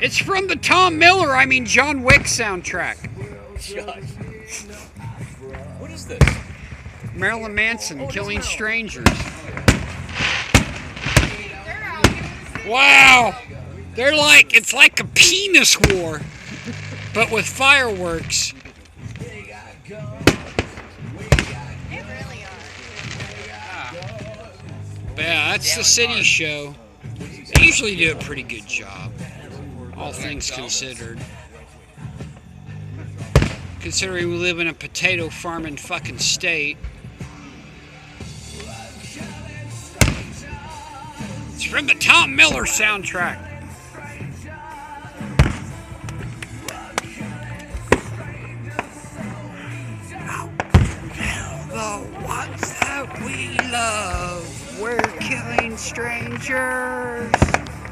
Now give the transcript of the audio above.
It's from the John Wick soundtrack. What is this? Marilyn Manson killing strangers. Wow! It's like a penis war, but with fireworks. But yeah, that's the city show. They usually do a pretty good job, all things considered. Considering we live in a potato farming fucking state. It's from the Tom Miller soundtrack. The ones that we love, we're killing strangers.